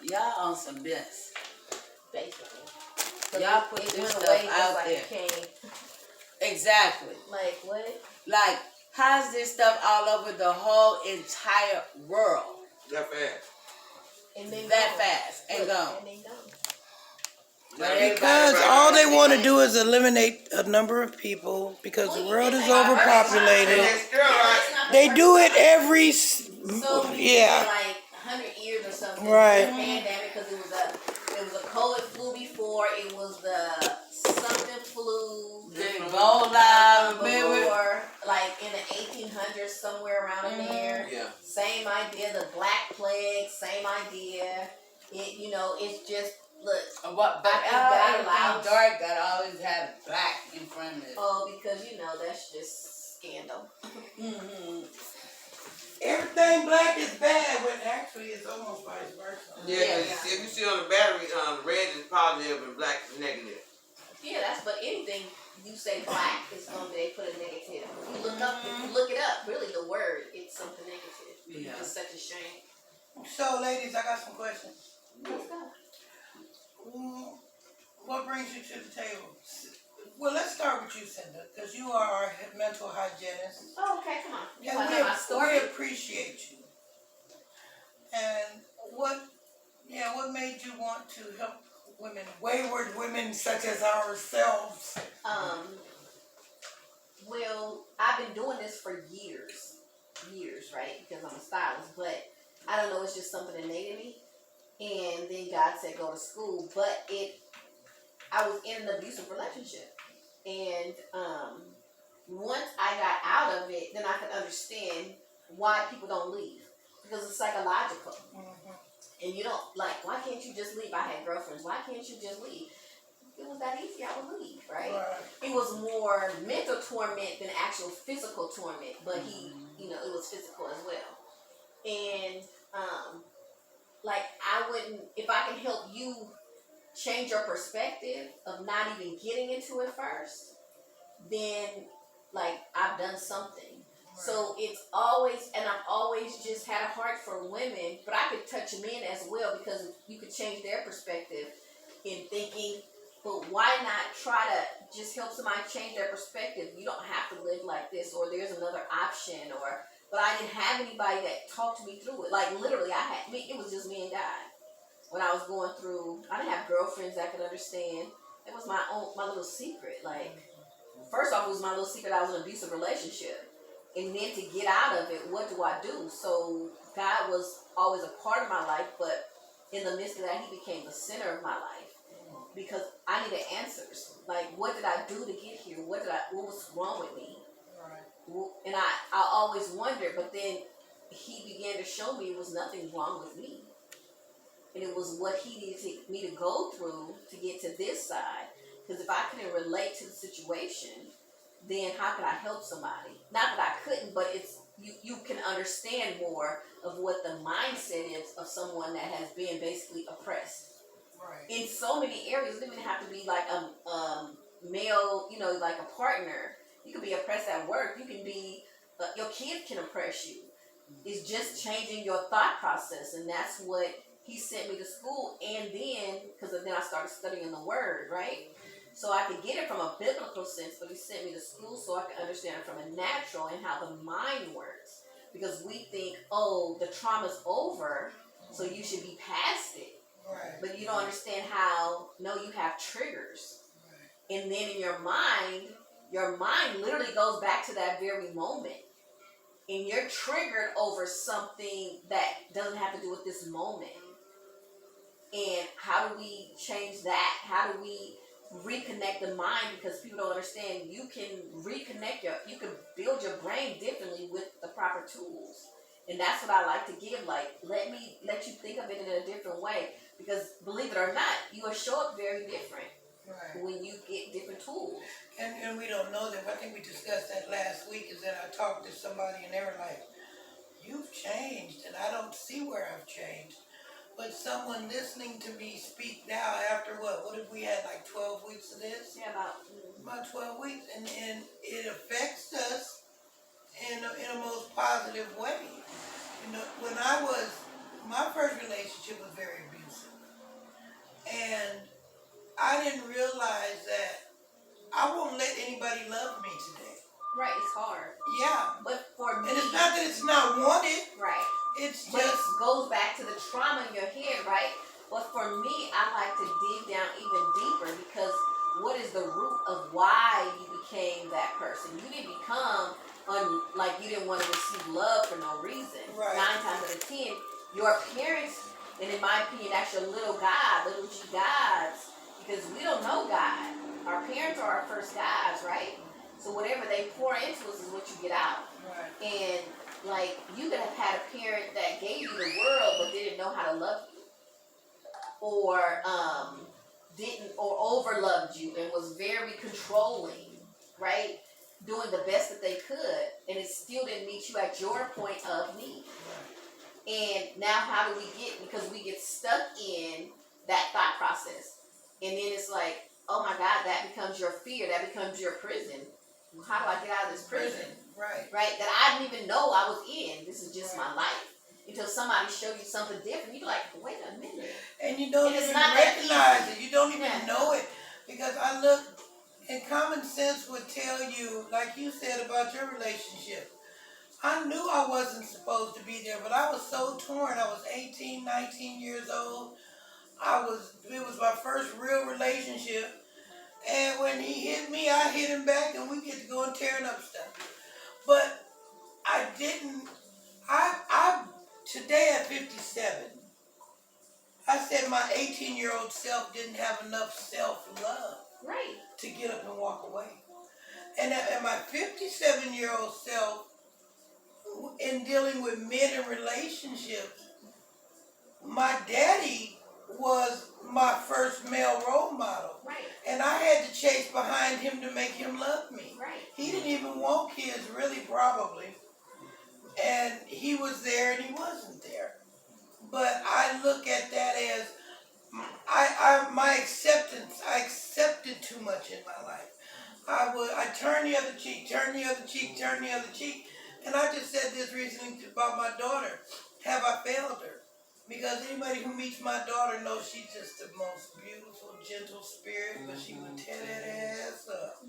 Y'all on some mess. Basically. Y'all put this stuff out there. Exactly. Like what? Like, how's this stuff all over the whole entire world? That fast. And they that fast and gone. And they don't. Because all they want to do is eliminate a number of people because the world is overpopulated. They do it every, yeah. Like 100 years or something. Right. Pandemic because it was a COVID flu before. It was the something flu. The Ebola, before, like in the 1800s, somewhere around in there. Yeah. Same idea. The Black Plague. Same idea. It's just. Look, but everything dark got always had black in front of it. Oh, because that's just scandal. Mm-hmm. Everything black is bad when actually it's almost vice versa. Yeah. If you see on the battery, red is positive and black is negative. Yeah, but anything you say black is going to be put a negative. If you look it up, really the word, it's something negative. Yeah. It's such a shame. So, ladies, I got some questions. Let's go. What brings you to the table? Well, let's start with you, Cinda, because you are our mental hygienist. Oh, okay, come on. We appreciate you. And what made you want to help women, wayward women such as ourselves? Well, I've been doing this for years, right? Because I'm a stylist, but I don't know, it's just something innate in me. And then God said go to school, but I was in an abusive relationship. And once I got out of it, then I could understand why people don't leave. Because it's psychological. Mm-hmm. And you don't, why can't you just leave? I had girlfriends. Why can't you just leave? It was that easy, I would leave, right? It was more mental torment than actual physical torment. But it was physical as well. And, I wouldn't, if I can help you change your perspective of not even getting into it first, then, I've done something. Right. So it's always, and I've always just had a heart for women, but I could touch men as well because you could change their perspective in thinking, but why not try to just help somebody change their perspective? You don't have to live like this, or there's another option, but I didn't have anybody that talked me through it. Literally, it was just me and God. When I was going through, I didn't have girlfriends that could understand. It was my little secret. First off, it was my little secret. I was in an abusive relationship. And then to get out of it, what do I do? So God was always a part of my life, but in the midst of that, he became the center of my life. Because I needed answers. What did I do to get here? What was wrong with me? And I always wondered, but then he began to show me it was nothing wrong with me. And it was what he needed me to go through to get to this side. Because if I couldn't relate to the situation, then how could I help somebody? Not that I couldn't, but it's you can understand more of what the mindset is of someone that has been basically oppressed. Right. In so many areas, it doesn't even have to be male, a partner. You could be oppressed at work. You can be, your kid can oppress you. It's just changing your thought process. And that's what he sent me to school. And then, because then I started studying the word, right? So I could get it from a biblical sense, but he sent me to school so I could understand it from a natural and how the mind works. Because we think, the trauma's over, so you should be past it. Right. But you don't understand you have triggers. Right. And then in your mind literally goes back to that very moment. And you're triggered over something that doesn't have to do with this moment. And how do we change that? How do we reconnect the mind? Because people don't understand, you can reconnect you can build your brain differently with the proper tools. And that's what I like to give. Let you think of it in a different way. Because believe it or not, you will show up very different. Right. When you get different tools. And we don't know that. I think we discussed that last week, is that I talked to somebody and they were like, you've changed, and I don't see where I've changed. But someone listening to me speak now after what if we had 12 weeks of this? Yeah, about 12 weeks. And it affects us in a most positive way. When my first relationship was very abusive. I didn't realize that I won't let anybody love me today. Right, it's hard. Yeah. But for me, And it's not that it's not wanted. right. It's But just it goes back to the trauma in your head, right? But for me, I like to dig down even deeper because what is the root of why you became that person? You didn't become like you didn't want to receive love for no reason. Right. 9 times out of 10, your parents, and in my opinion, that's your little God, little G gods, because we don't know God. Our parents are our first gods, right? So whatever they pour into us is what you get out. right. And like you could have had a parent that gave you the world but didn't know how to love you, or didn't or overloved you and was very controlling, right? Doing the best that they could, and it still didn't meet you at your point of need. And now how do we get, because we get stuck in that thought process, and then it's like, oh my God, that becomes your fear, that becomes your prison. Well, how do I get out of this prison? Right. Right, that I didn't even know I was in. This is just my life. Until somebody showed you something different, you're like, wait a minute. And you don't And it's even not that recognize easy. it. You don't even Yeah. know it. Because I look, and common sense would tell you, like you said about your relationship. I knew I wasn't supposed to be there, but I was so torn. I was 18, 19 years old. It was my first real relationship. And when he hit me, I hit him back, and we get to go and tearing up stuff. But I didn't, today at 57, I said my 18-year-old self didn't have enough self-love Right. to get up and walk away. And my 57-year-old self, in dealing with men in relationships, my daddy was my first male role model. Right. And I had to chase behind him to make him love me. Right. He didn't even want kids, really, probably. And he was there and he wasn't there. But I look at that as my acceptance. I accepted too much in my life. I turn the other cheek, turn the other cheek, turn the other cheek. And I just said this recently about my daughter. Have I failed her? Because anybody who meets my daughter knows she's just the most beautiful, gentle spirit, but she would tear that ass up.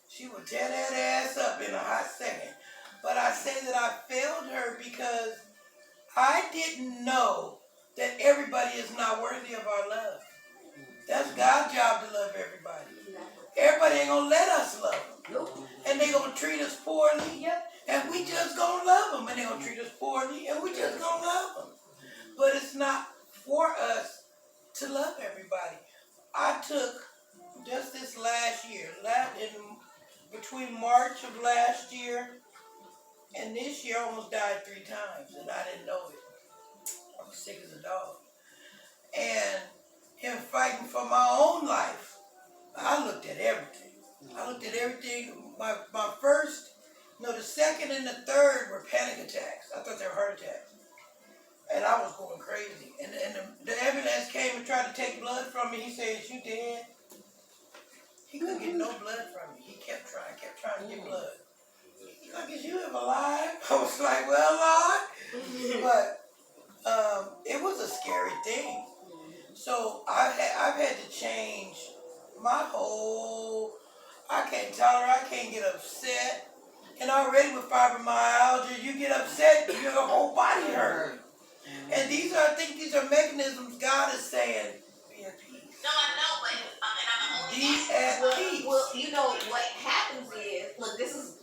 She would tear that ass up in a hot second. But I say that I failed her because I didn't know that everybody is not worthy of our love. That's God's job to love everybody. Everybody ain't gonna let us love them. Nope. And they gonna treat us poorly. Yep. And we just gonna love them. And they gonna treat us poorly. And we just gonna love them. But it's not for us to love everybody. I took just this last year, between March of last year and this year, I almost died 3 times. And I didn't know it. I was sick as a dog. And him fighting for my own life, I looked at everything. My first, the second and the third were panic attacks. I thought they were heart attacks. And I was going crazy. And the ambulance came and tried to take blood from me. He said, "Is you dead?" He couldn't get no blood from me. He kept trying to get blood. He's like, "Is you ever alive?" I was like, "Well, Lord." But it was a scary thing. So I've had to change my whole. I can't tolerate. I can't get upset. And already with fibromyalgia, you get upset, your whole body hurts. And I think these are mechanisms God is saying, be at peace. No, I know, but I'm Be at peace. Well, you know what happens is, look, this is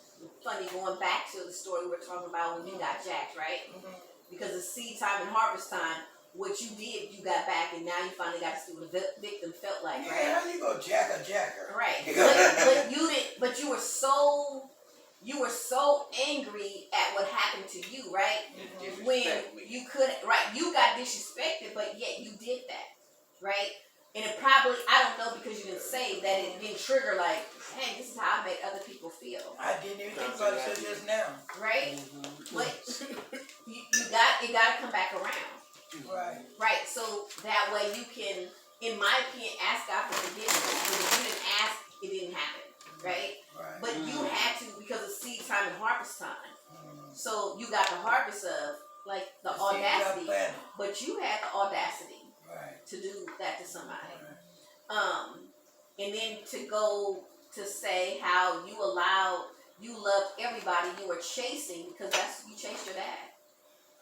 funny going back to the story we were talking about when you got jacked, right? Mm-hmm. Because it's seed time and harvest time. What you did, you got back, and now you finally got to see what the victim felt like, Yeah, right? how you go jacker? Right. But you didn't. But you were so angry at what happened to you, right? When you could, right? You got disrespected, but yet you did that, right? And it probably, I don't know, because you didn't say that, it didn't trigger like, hey, this is how I made other people feel. I didn't even think about it till just now. Right? But it got to come back around. Right. Right, so that way you can, in my opinion, ask God for forgiveness. Because if you didn't ask, it didn't happen, right? Right. But you had to, because it's seed time and harvest time. So you got the harvest of, like, the audacity. But you had the audacity right. to do that to somebody. Right. And then to go to say how you loved everybody you were chasing because you chased your dad,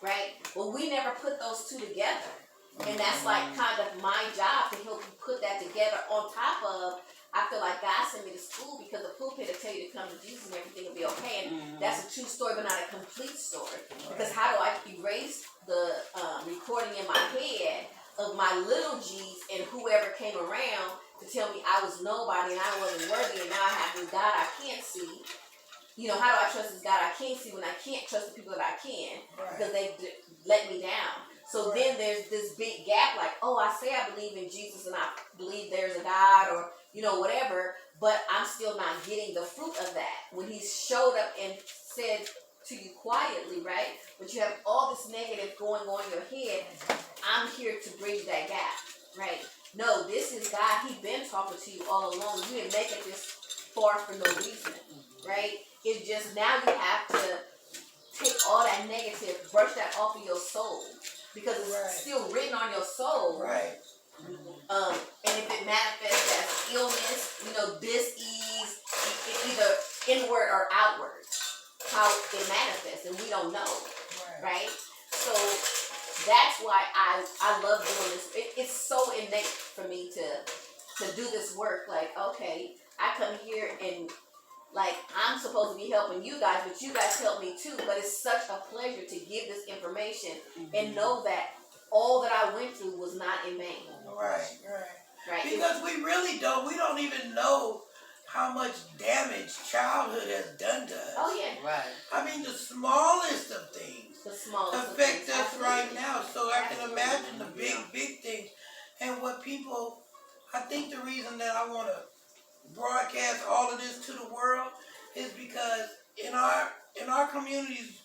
right? Well, we never put those two together. And that's like kind of my job to help you put that together on top of, I feel like God sent me to school because the pulpit will tell you to come to Jesus and everything will be okay. And that's a true story, but not a complete story. Because how do I erase the recording in my head of my little G's and whoever came around to tell me I was nobody and I wasn't worthy and now I have this God I can't see. You know, how do I trust this God I can't see when I can't trust the people that I can because they let me down? So then there's this big gap like, oh, I say I believe in Jesus and I believe there's a God or, you know, whatever, but I'm still not getting the fruit of that. When he showed up and said to you quietly, right, but you have all this negative going on in your head, I'm here to bridge that gap, right? No, this is God. He's been talking to you all along. You didn't make it this far for no reason, right? It's just now you have to take all that negative, brush that off of your soul. Because it's still written on your soul. Right. And if it manifests as illness, you know, dis-ease, either inward or outward, how it manifests, and we don't know, right? So that's why I love doing this. It's so innate for me to do this work. Like, okay, I come here and like I'm supposed to be helping you guys, but you guys help me too. But it's such a pleasure to give this information and know that all that I went through was not in vain. Right. Because we don't even know how much damage childhood has done to us. Oh yeah. Right. I mean, the smallest of things affect us Absolutely. right now. So I can imagine the big things. And what people, I think the reason that I want to broadcast all of this to the world is because in our communities,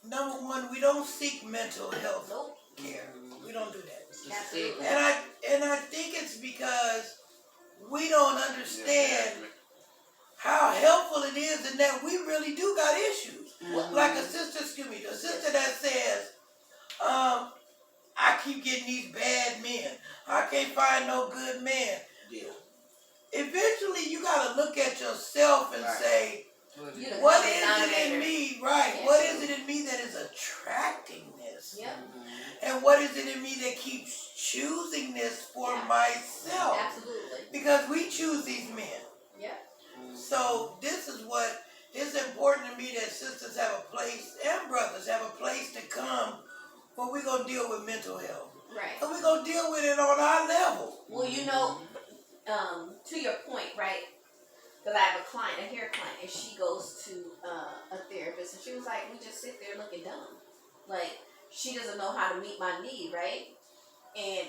number one, we don't seek mental health care. We don't do that. Absolutely. And I think it's because we don't understand how helpful it is and that we really do got issues. Like a sister that says, I keep getting these bad men. I can't find no good man. Yeah. Eventually, you got to look at yourself and say, what is it in me? Right. Yes. What is it in me that is attracting this? Yep. And what is it in me that keeps choosing this for myself? Absolutely. Because we choose these men. Yep. So this is what it's important to me that sisters have a place and brothers have a place to come where we're going to deal with mental health. Right. And we're going to deal with it on our level. Well, you know, to your point, right? Because I have a hair client, and she goes to a therapist, and she was like, we just sit there looking dumb. Like, she doesn't know how to meet my need, right? And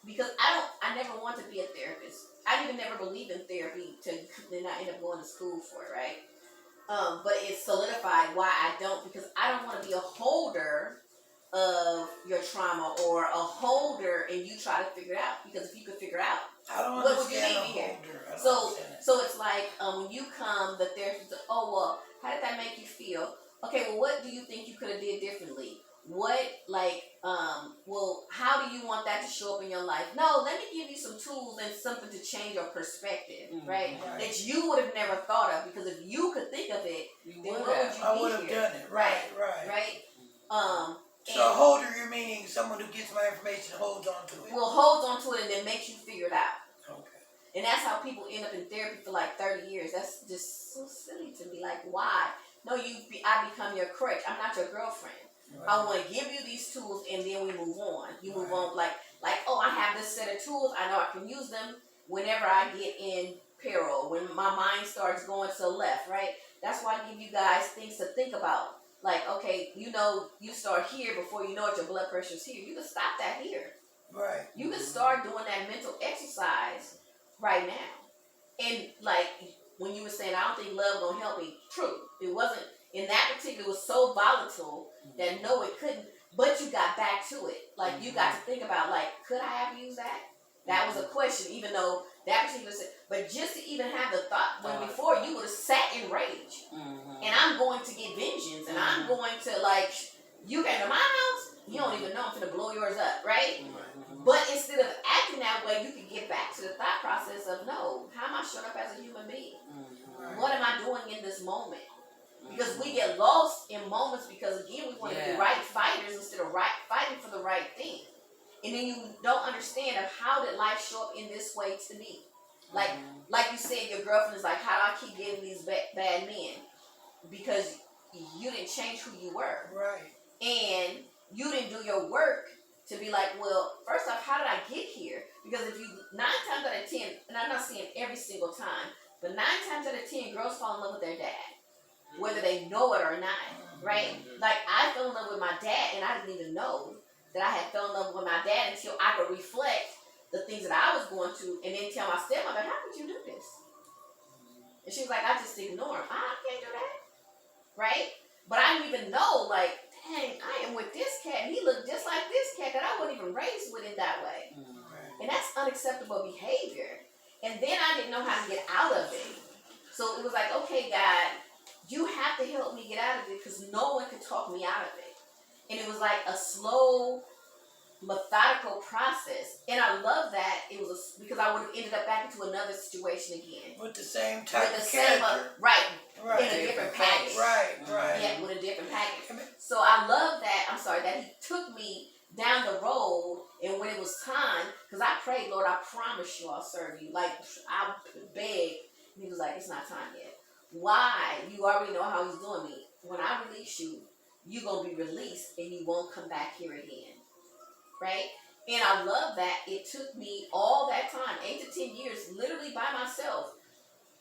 because I never want to be a therapist. I even never believed in therapy to then I end up going to school for it, right? But it solidified why I don't, because I don't want to be a holder of your trauma or a holder and you try to figure it out. Because if you could figure it out, I don't what would you understand need me here? So So it's like when you come, the therapist says, oh, well, how did that make you feel? Okay, well, what do you think you could have did differently? What, well, how do you want that to show up in your life? No, let me give you some tools and something to change your perspective, right? That you would have never thought of, because if you could think of it, then what would you be I would have here? done it. Right. So a holder, you're meaning someone who gets my information and holds on to it. Well, holds on to it and then makes you figure it out. Okay. And that's how people end up in therapy for like 30 years. That's just so silly to me. Like, why? No, I become your crutch. I'm not your girlfriend. Right. I want to give you these tools and then we move on. You move on like, oh, I have this set of tools. I know I can use them whenever I get in peril, when my mind starts going to the left, right? That's why I give you guys things to think about. Like, okay, you know, you start here before you know it, your blood pressure's here. You can stop that here. Right. You can start doing that mental exercise right now. And like when you were saying, I don't think love gonna help me. True. It wasn't in that particular, it was so volatile that no, it couldn't. But you got back to it. Like you got to think about, like, could I have used that? That was a question, even though that particular, but just to even have the thought, when before you would have sat in rage, and I'm going to get vengeance, and I'm going to, like, you came to my house, you don't even know I'm gonna blow yours up, right? But instead of acting that way, you can get back to the thought process. showing up as a human being? Mhm. What am I doing in this moment? Because we get lost in moments because, again, we want to be right fighters instead of fighting for the right thing. And then you don't understand of how did life show up in this way to me. Like you said, your girlfriend is like, how do I keep getting these bad men? Because you didn't change who you were. Right. And you didn't do your work to be like, well, first off, how did I get here? Because if you, 9 times out of 10, and I'm not saying every single time, but 9 times out of 10, girls fall in love with their dad, whether they know it or not, right? Like, I fell in love with my dad, and I didn't even know that I had fell in love with my dad until I could reflect the things that I was going through and then tell my stepmother, how could you do this? And she was like, I just ignore him. I can't do that, right? But I didn't even know, like, dang, I am with this cat. He looked just like this cat that I wasn't even raised with in that way. And that's unacceptable behavior. And then I didn't know how to get out of it. So it was like, okay, God, you have to help me get out of it because no one could talk me out of it. And it was like a slow, methodical process. And I love that it was because I would have ended up back into another situation again. With the same type with the of same, character. right. Right. In a different package. Right. Yeah, with a different package. So I love that, that he took me down the road, and when it was time, because I prayed, Lord, I promise you I'll serve you. Like, I begged, and he was like, it's not time yet. Why? You already know how he's doing me. When I release you, you're going to be released, and you won't come back here again. Right? And I love that it took me all that time, 8 to 10 years, literally by myself,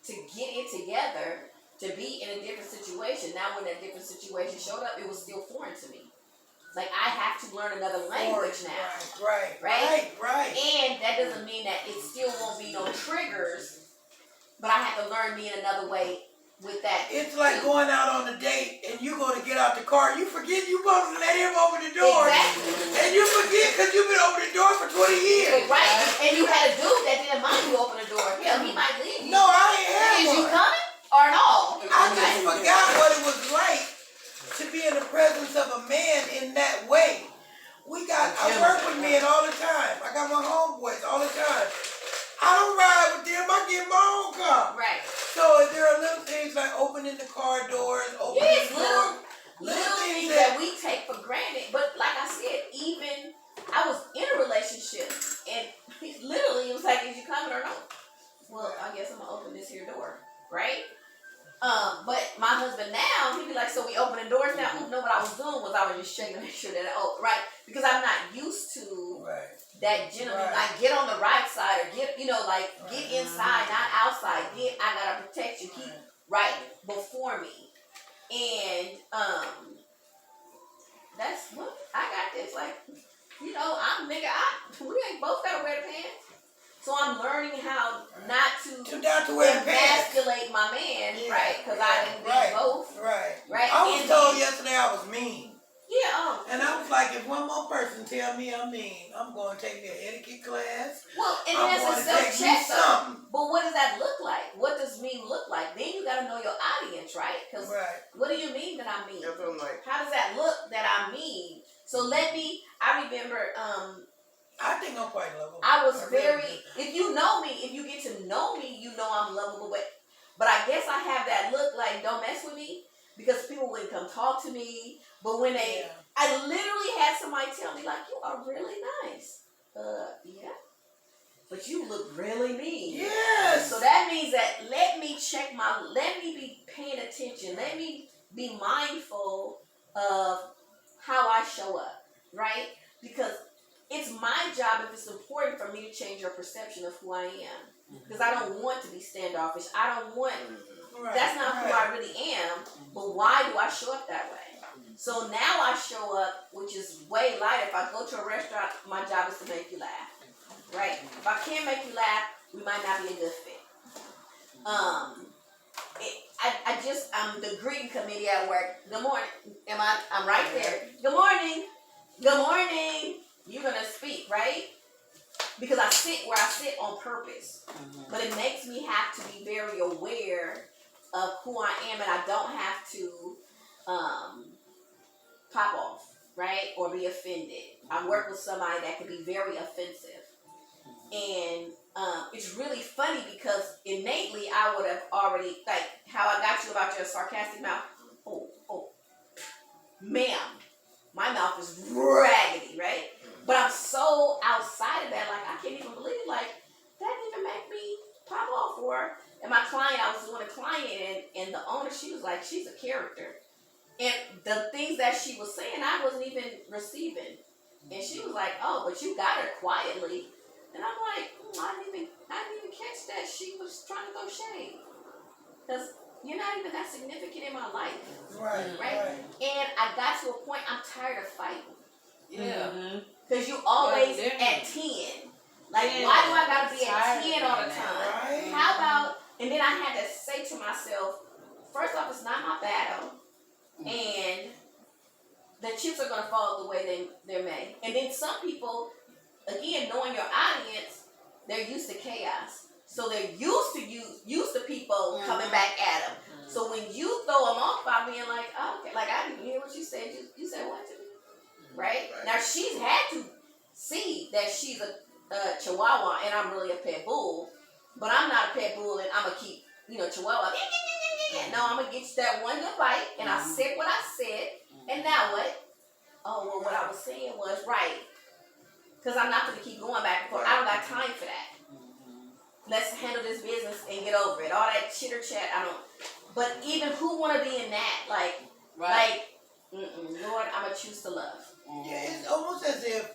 to get it together, to be in a different situation. Now, when that different situation showed up, it was still foreign to me. Like, I have to learn another language now. Right. And that doesn't mean that it still won't be no triggers, but I have to learn me in another way with that. It's like going out on a date and you go to get out the car. You forget you supposed to let him open the door. Exactly. And you forget because you've been opening the door for 20 years. Right. And you had a dude that didn't mind you open the door. Yeah, he might leave you. No, I ain't had Is one. you coming or no? I just forgot what it was like to be in the presence of a man in that way. I work with men all the time. I got my homeboys all the time. I don't ride with them. I get my own car. Right. So there are little things like opening the car doors, opening the door. Little things that we take for granted. But like I said, even I was in a relationship and literally it was like, is you coming or no? Well, I guess I'm gonna open this here door, right? But my husband now, he'd be like, so we opening doors now? No, what I was doing was I was just checking to make sure that right? Because I'm not used to that gentleman, like get on the right side or get, get inside, not outside. I gotta protect you, keep right before me. And that's what I got this, like, we ain't both gotta wear the pants. So I'm learning how not to wear the pants. emasculate my man, right? Because I didn't do both. Right. Right. I was told yesterday I was mean. Yeah. And I was like, if one more person tell me I'm mean, I'm going to take me an etiquette class. Well, and that's a self-check. But what does that look like? What does mean look like? Then you got to know your audience, right? Because what do you mean that I'm mean? That's what I'm like. How does that look that I'm mean? So I remember, I think I'm quite lovable. I was if you know me, if you get to know me, you know I'm lovable. But I guess I have that look like, don't mess with me. Because people wouldn't come talk to me. But when I literally had somebody tell me, like, you are really nice. Yeah. But you look really mean. Yes. So that means that let me be paying attention. Let me be mindful of how I show up, right? Because it's my job, if it's important for me to change your perception of who I am. Because I don't want to be standoffish. I don't want... That's not who I really am, but why do I show up that way? So now I show up, which is way lighter. If I go to a restaurant, my job is to make you laugh, right? If I can't make you laugh, we might not be a good fit. I'm the greeting committee at work. Good morning. I'm right there. Good morning. Good morning. You're going to speak, right? Because I sit where I sit on purpose. But it makes me have to be very aware of who I am, and I don't have to pop off, right? Or be offended. I work with somebody that can be very offensive. And it's really funny because innately I would have already, like how I got you about your sarcastic mouth. Oh, ma'am, my mouth is raggedy, right? But I'm so outside of that, like I can't even believe, like that didn't even make me pop off for her. And my client, I was doing a client, and the owner, she was like, she's a character. And the things that she was saying, I wasn't even receiving. And she was like, oh, but you got her quietly. And I'm like, I didn't even catch that she was trying to throw shade. Because you're not even that significant in my life. Right? And I got to a point, I'm tired of fighting. Yeah. Because you always at 10. Like, why do I got to be at 10 all the time? Right. How about, and then I had to say to myself, first off, it's not my battle. And the chips are going to fall the way they're made. And then some people, again, knowing your audience, they're used to chaos. So they're used to people coming back at them. So when you throw them off by being like, oh, okay, like I didn't hear what you said. You said what to me? Right? Now she's had to see that she's a chihuahua and I'm really a pit bull. But I'm not a pit bull and I'm going to keep, chihuahua. No, I'm going to get you that one good bite. And I said what I said. And now what? Oh, well, what I was saying was right. Because I'm not going to keep going back and forth. I don't got time for that. Let's handle this business and get over it. All that chitter chat, I don't. But even who want to be in that? Lord, I'm going to choose to love. Yeah, it's almost as if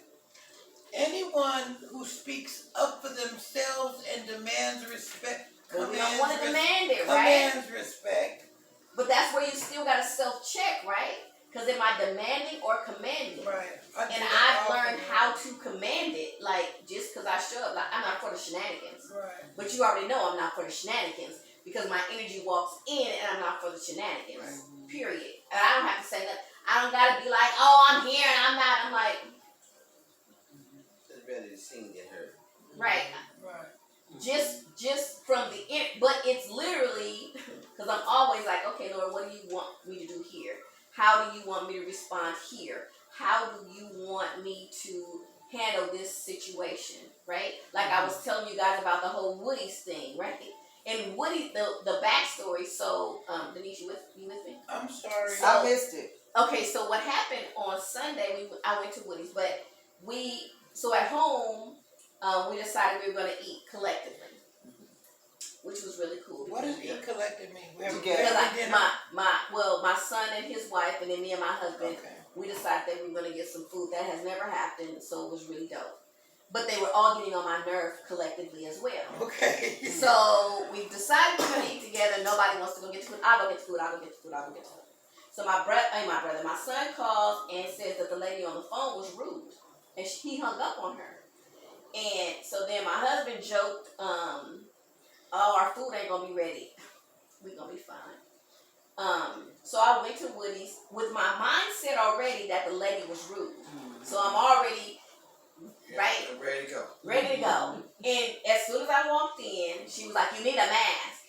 anyone who speaks up for themselves and demands respect, We don't want to demand it, right? Commands respect. But that's where you still got to self-check, right? Because am I demanding or commanding? Right. And I've learned how to command it, like, just because I show up. Like, I'm not for the shenanigans. Right. But you already know I'm not for the shenanigans because my energy walks in and I'm not for the shenanigans. Right. Period. And I don't have to say that. I don't got to be like, oh, I'm here and I'm not. I'm like. It's better seen than heard. Right. Right. Just from the end. But it's literally, because I'm always like, okay, Lord, what do you want me to do here? How do you want me to respond here? How do you want me to handle this situation, right? Like I was telling you guys about the whole Woody's thing, right? And Woody, the backstory, so, Denise, you with me? I'm sorry. So, I missed it. Okay, so what happened on Sunday, I went to Woody's, but so at home, we decided we were going to eat collectively, which was really cool. What does eat collective mean? We have my son and his wife, and then me and my husband, we decided that we were going to get some food. That has never happened, so it was really dope. But they were all getting on my nerve collectively as well. Okay. So we decided we're going to eat together. Nobody wants to go get the food. I'll go get the food. So my son calls and says that the lady on the phone was rude. And he hung up on her. And so then my husband joked, oh, our food ain't going to be ready. We're going to be fine. So I went to Woody's with my mindset already that the lady was rude. So I'm already, right? I'm ready to go. Ready to go. And as soon as I walked in, she was like, you need a mask.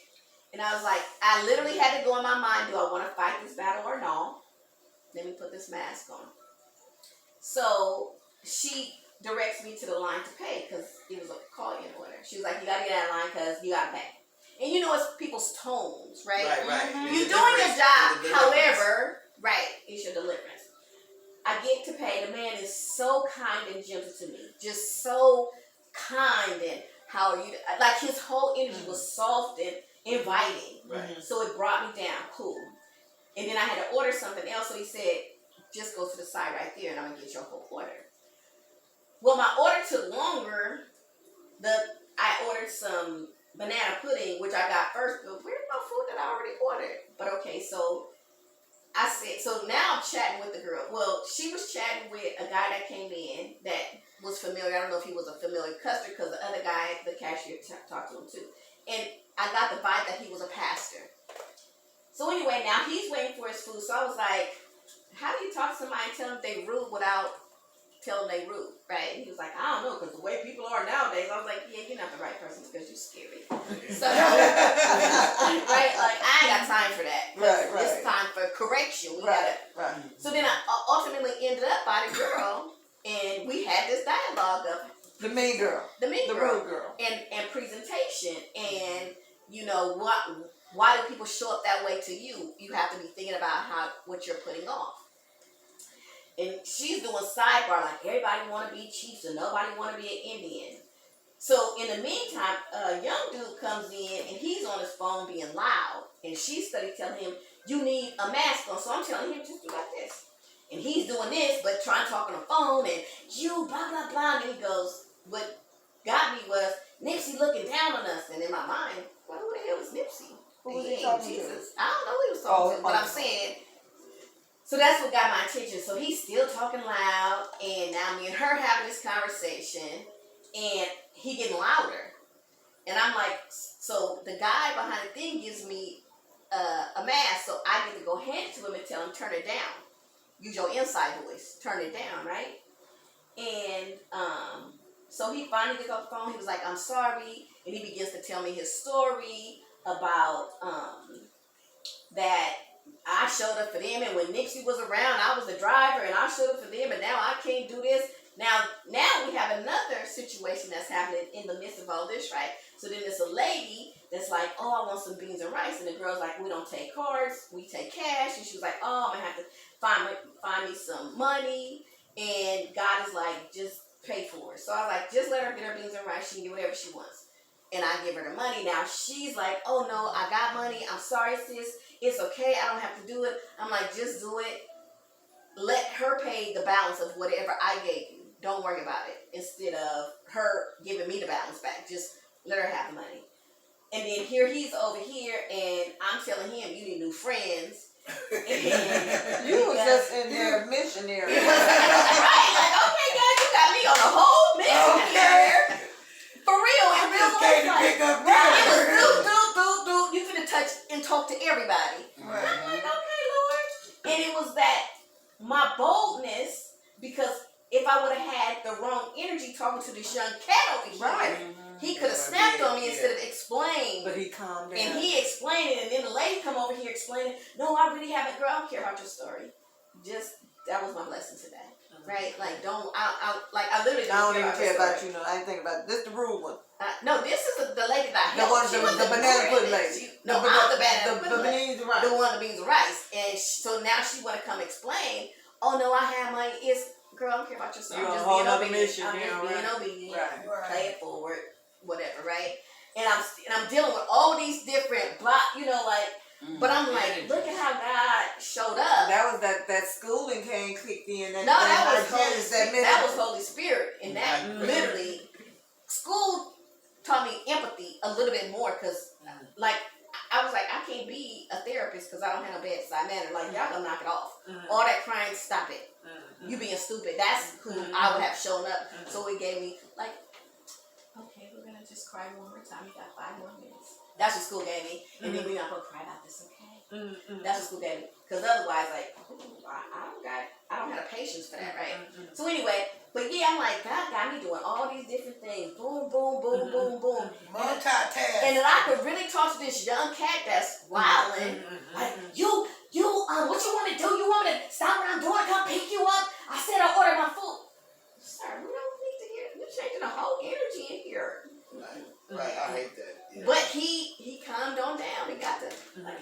And I was like, I literally had to go in my mind, do I want to fight this battle or no? Let me put this mask on. So she directs me to the line to pay because it was a call-in order. She was like, you got to get out of line because you got to pay. And you know, it's people's tones, right? Right. You're doing your job, however, right, it's your deliverance. I get to pay. The man is so kind and gentle to me. Just so kind and how are you? Like his whole energy was soft and inviting. Right. So it brought me down. Cool. And then I had to order something else. So he said, just go to the side right there and I'm going to get your whole order. Well, my order took longer. I ordered some banana pudding, which I got first, but where's my food that I already ordered? But okay, so I said, so now I'm chatting with the girl. Well, she was chatting with a guy that came in that was familiar. I don't know if he was a familiar customer because the other guy, the cashier, talked to him too. And I got the vibe that he was a pastor. So anyway, now he's waiting for his food. So I was like, how do you talk to somebody and tell them they rude without telling they rude, right? And he was like, I don't know, because the way people are nowadays, I was like, yeah, you're not the right person because you're scary. So, right, like, I ain't got time for that. Right. It's time for correction. We gotta. Right. So then I ultimately ended up by the girl, and we had this dialogue of. You mean mean girl. The mean The girl. rude girl. And presentation. And, you know, why do people show up that way to you? You have to be thinking about what you're putting off. And she's doing sidebar, like everybody want to be chiefs and nobody want to be an Indian. So in the meantime, a young dude comes in and he's on his phone being loud. And she started telling him, you need a mask on. So I'm telling him, just do like this. And he's doing this, but trying to talk on the phone and you blah, blah, blah. And he goes, what got me was Nipsey looking down on us. And in my mind, well, who the hell is Nipsey? Who was He he ain't talking Jesus. to? I don't know who he was talking to, but I'm saying. So that's what got my attention. So he's still talking loud, and now me and her having this conversation, and he getting louder. And I'm like, so the guy behind the thing gives me a mask, so I get to go hand it to him and tell him, turn it down. Use your inside voice. Turn it down, right? And so he finally gets off the phone. He was like, I'm sorry. And he begins to tell me his story about that I showed up for them, and when Nipsey was around, I was the driver, and I showed up for them, and now I can't do this. Now we have another situation that's happening in the midst of all this, right? So then there's a lady that's like, oh, I want some beans and rice, and the girl's like, we don't take cards, we take cash, and she was like, oh, I'm gonna have to find me some money, and God is like, just pay for it. So I was like, just let her get her beans and rice, she can get whatever she wants. And I give her the money. Now she's like, oh no, I got money, I'm sorry sis, it's okay, I don't have to do it. I'm like, just do it. Let her pay the balance of whatever I gave you. Don't worry about it. Instead of her giving me the balance back, just let her have the money. And then he's over here, and I'm telling him, you need new friends. You was just in there missionary. Right, like, okay, God, you got me on a whole mission here. For real, I in real just life, came to like, pick up right, it was dinner. do. You finna touch and talk to everybody. Right. I'm like, okay, Lord. And it was that, my boldness, because if I would have had the wrong energy talking to this young cat over here, Right. he could have snapped on me instead of explained. But he calmed down. And he explained it, and then the lady come over here explaining, no, I really haven't, girl, I don't care about your story. That was my lesson today. Right? Like, I literally I don't even care your about story. you. I ain't thinking about it. This the rude one. No, this is the lady that I The helped. one, She was the banana pudding lady. I'm the banana The pudding lady. beans and rice. The one that beans and rice. And so now she want to come explain, oh no, I have money. Girl, I don't care about your story. You're I'm just on a whole being nother obedient. mission, I'm you know, just being right. obedient. Right. Play it forward, whatever, right? And I'm dealing with all these different but I'm like, look at how God showed up. That was that schooling kicked in. That was Holy Spirit, and that literally school taught me empathy a little bit more, because like I was like, I can't be a therapist because I don't have a bedside manner. Like, y'all gonna knock it off. All that crying, stop it. You being stupid. That's who I would have shown up. So it gave me like, okay, we're gonna just cry one more time. You got 5 more minutes. That's what school gave me. And then we're not gonna cry about this, okay? That's what school gave me. Because otherwise, like, I don't have the patience for that, right? So anyway, but yeah, I'm like, God got me doing all these different things. Boom, boom, boom, boom, boom. Multitask. And then I could really talk to this young cat that's wilding. Like, what you want to do? You want me to stop what I'm doing? Come pick you up? I said I ordered my food. Sir, we don't need to hear. You're changing the whole energy in here. Right, I hate that. Yeah. But he calmed on down. He got to like,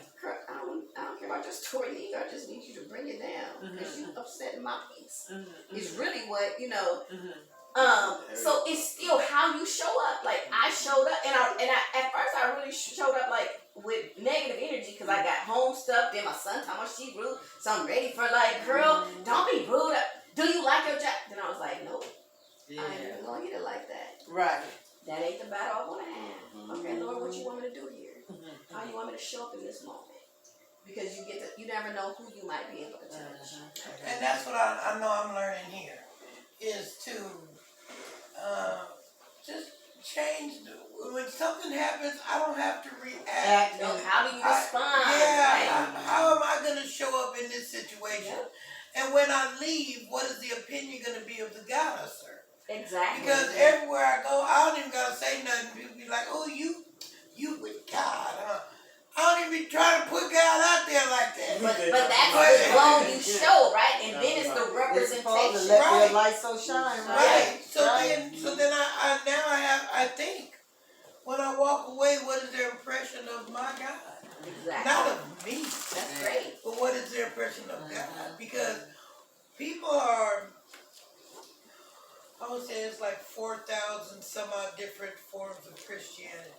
I don't care about your story either. I just need you to bring it down because you upsetting my peace. It's really what So it's still how you show up. Like, I showed up, and I at first I really showed up like with negative energy because I got home stuff. Then my son told me she rude, so I'm ready for like, girl, don't be rude. Do you like your job? Then I was like, nope, I ain't even gonna get it like that. Right. That ain't the battle I want to have. Okay, Lord, what you want me to do here? How you want me to show up in this moment? Because you never know who you might be able to touch. And that's what I know I'm learning here, is to just change. When something happens, I don't have to react. How do you respond? How am I going to show up in this situation? And when I leave, what is the opinion going to be of the God I serve? Exactly. Because everywhere I go, I don't even got to say nothing. People be like, oh, you with God, huh? I don't even be trying to put God out there like that. But that's the glow you show, right? And then it's the representation. Let your light so shine, Right. So then I Exactly. Not of me, That's great. but what is their impression of God? Because people are, I would say it's like 4,000 some odd different forms of Christianity.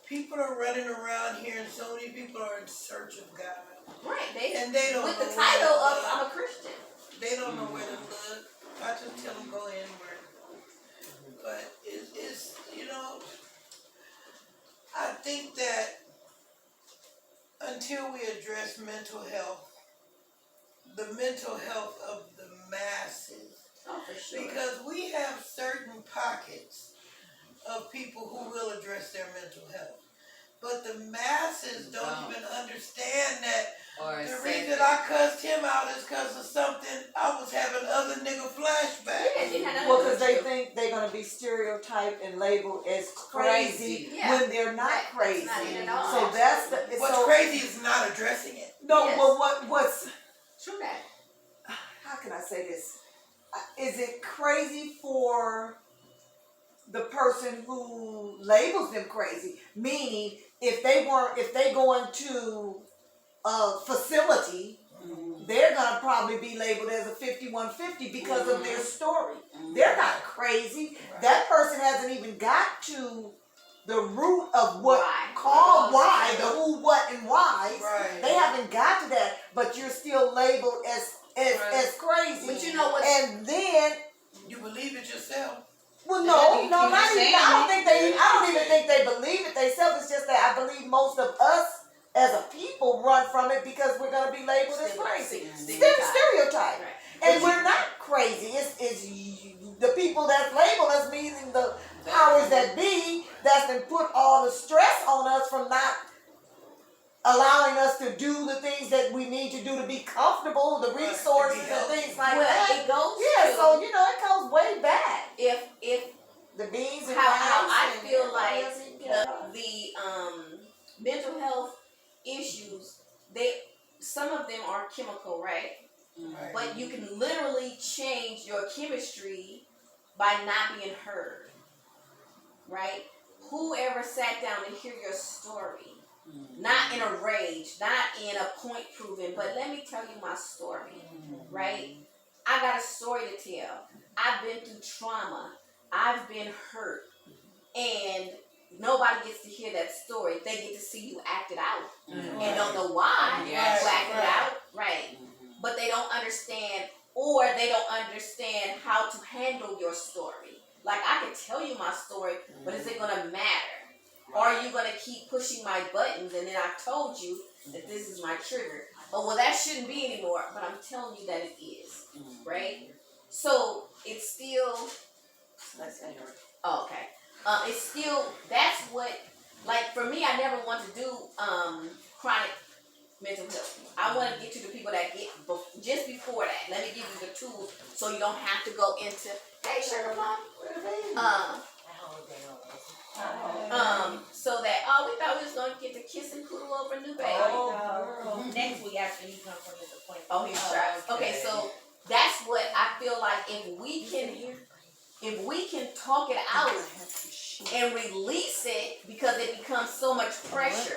People are running around here, and so many people are in search of God. Right. And they don't with know the where title to of look. I'm a Christian. They don't know where to look. I just tell them go inward. But it's I think that until we address mental health, the mental health of the masses, Oh, for sure. because we have certain pockets of people who will address their mental health. But the masses don't even understand that the reason I cussed him out is because of something I was having other nigga flashbacks. Yeah, you had Well, because they think they're gonna be stereotyped and labeled as crazy Yeah. when they're not crazy. That's not it at all. So that's the. What's crazy is not addressing it. No, Yes. well, what's True that. how can I say this? Is it crazy for the person who labels them crazy? Meaning, if they go into a facility, they're gonna probably be labeled as a 5150 because of their story. They're not crazy. Right. That person hasn't even got to the root of what Why. called why, the who, what, and why. Right. They haven't got to that, but you're still labeled as crazy. But you know what? And then, You believe it yourself. well, Yeah, you not keep even. saying I don't even think they believe it themselves. It's just that I believe most of us as a people run from it because we're gonna be labeled as crazy, stereotype, Right. and we're not crazy. It's the people that label us, meaning the powers that be, that's been put all the stress on us from not allowing us to do the things that we need to do to be comfortable, the resources and things like that. It goes Yeah, to so it goes way back. if The beans and how rice I and feel everything like else you got. the mental health issues, some of them are chemical, right? Right. But you can literally change your chemistry by not being heard, right? Whoever sat down to hear your story, not in a rage, not in a point proving, but let me tell you my story, right? I got a story to tell. I've been through trauma. I've been hurt. And nobody gets to hear that story. They get to see you act it out. And don't know why you Yes. act it out. Right. But they don't understand, or they don't understand how to handle your story. Like, I can tell you my story, but is it going to matter? Or are you going to keep pushing my buttons and then I told you that this is my trigger? Oh, well, that shouldn't be anymore, but I'm telling you that it is. Right? So, it's still... Oh, okay. It's still... That's what... Like, for me, I never want to do chronic mental health. I want to get to the people that get... Just before that, let me give you the tools so you don't have to go into... Hey, sugar mom. So that, we thought we was going to get to kiss and cuddle over a new baby. Next week, actually, he's going to put his appointment. Oh, he's trying. Okay, so that's what I feel like if we can talk it out and release it, because it becomes so much pressure.